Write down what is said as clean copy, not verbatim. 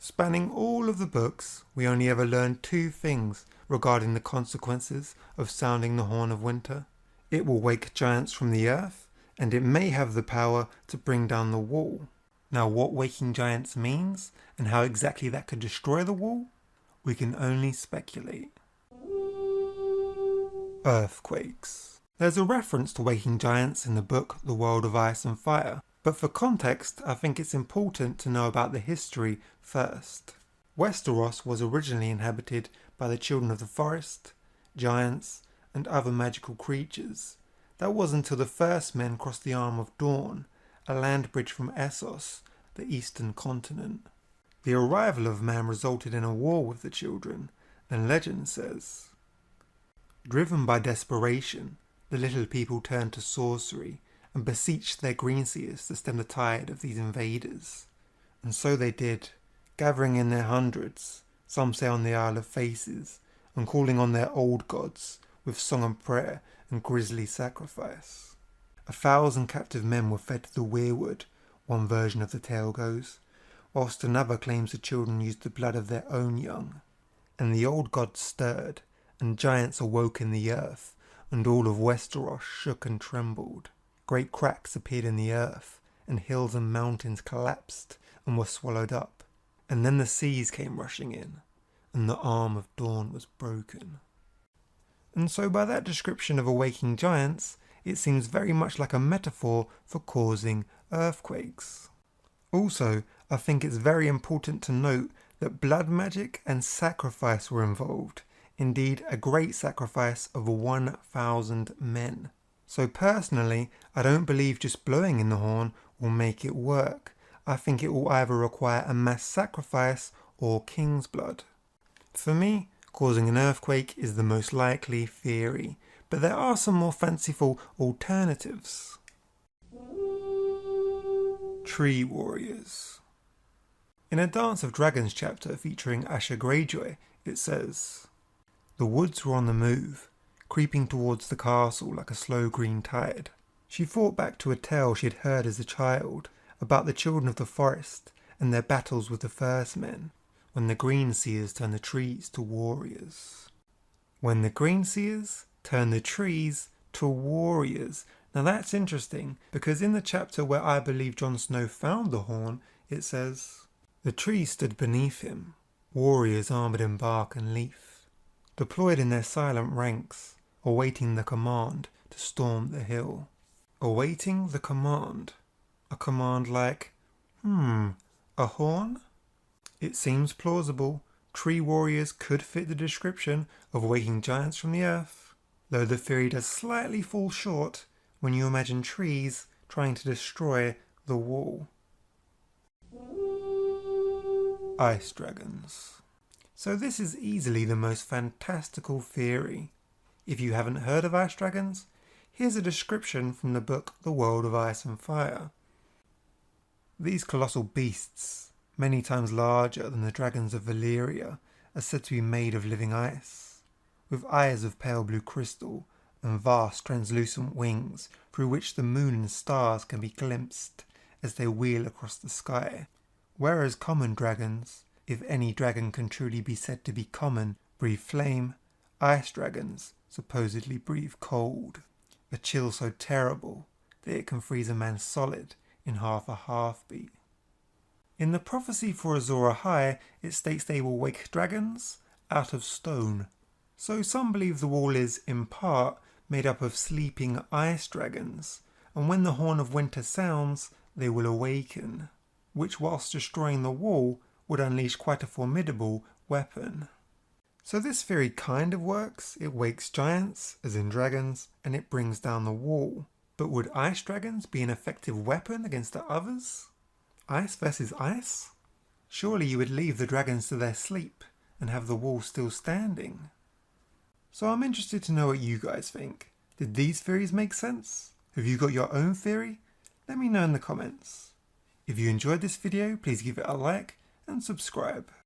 Spanning all of the books, we only ever learn two things regarding the consequences of sounding the Horn of Winter. It will wake giants from the earth, and it may have the power to bring down the wall. Now, what waking giants means, and how exactly that could destroy the wall, we can only speculate. Earthquakes. There's a reference to waking giants in the book The World of Ice and Fire, but for context, I think it's important to know about the history first. Westeros was originally inhabited by the children of the forest, giants, and other magical creatures. That was until the first men crossed the Arm of Dorne, a land bridge from Essos, the eastern continent. The arrival of man resulted in a war with the children, and legend says, driven by desperation, the little people turned to sorcery and beseeched their greenseers to stem the tide of these invaders. And so they did, gathering in their hundreds, some say on the Isle of Faces, and calling on their old gods with song and prayer and grisly sacrifice. 1,000 captive men were fed to the weirwood, one version of the tale goes, whilst another claims the children used the blood of their own young. And the old gods stirred, and giants awoke in the earth, and all of Westeros shook and trembled. Great cracks appeared in the earth, and hills and mountains collapsed and were swallowed up. And then the seas came rushing in, and the Arm of Dorne was broken. And so by that description of awaking giants, it seems very much like a metaphor for causing earthquakes. Also, I think it's very important to note that blood magic and sacrifice were involved. Indeed, a great sacrifice of 1,000 men. So personally, I don't believe just blowing in the horn will make it work. I think it will either require a mass sacrifice or king's blood. For me, causing an earthquake is the most likely theory, but there are some more fanciful alternatives. Tree warriors. In a Dance of Dragons chapter featuring Asha Greyjoy, it says, the woods were on the move, creeping towards the castle like a slow green tide. She thought back to a tale she had heard as a child about the children of the forest and their battles with the first men, when the greenseers turned the trees to warriors. When the greenseers turned the trees to warriors. Now that's interesting, because in the chapter where I believe Jon Snow found the horn, it says, the trees stood beneath him, warriors armoured in bark and leaf, deployed in their silent ranks, awaiting the command to storm the hill. Awaiting the command. A command like, a horn? It seems plausible. Tree warriors could fit the description of waking giants from the earth, though the theory does slightly fall short when you imagine trees trying to destroy the wall. Ice dragons. So this is easily the most fantastical theory. If you haven't heard of ice dragons, here's a description from the book The World of Ice and Fire. These colossal beasts, many times larger than the dragons of Valyria, are said to be made of living ice, with eyes of pale blue crystal and vast translucent wings through which the moon and stars can be glimpsed as they wheel across the sky. Whereas common dragons, if any dragon can truly be said to be common, breathe flame, ice dragons supposedly breathe cold, a chill so terrible that it can freeze a man solid in half a heartbeat. In the prophecy for Azor Ahai, it states they will wake dragons out of stone. So some believe the wall is, in part, made up of sleeping ice dragons, and when the Horn of Winter sounds, they will awaken, which whilst destroying the wall would unleash quite a formidable weapon. So this theory kind of works. It wakes giants, as in dragons, and it brings down the wall. But would ice dragons be an effective weapon against the others? Ice versus ice? Surely you would leave the dragons to their sleep and have the wall still standing. So I'm interested to know what you guys think. Did these theories make sense? Have you got your own theory? Let me know in the comments. If you enjoyed this video, please give it a like and subscribe.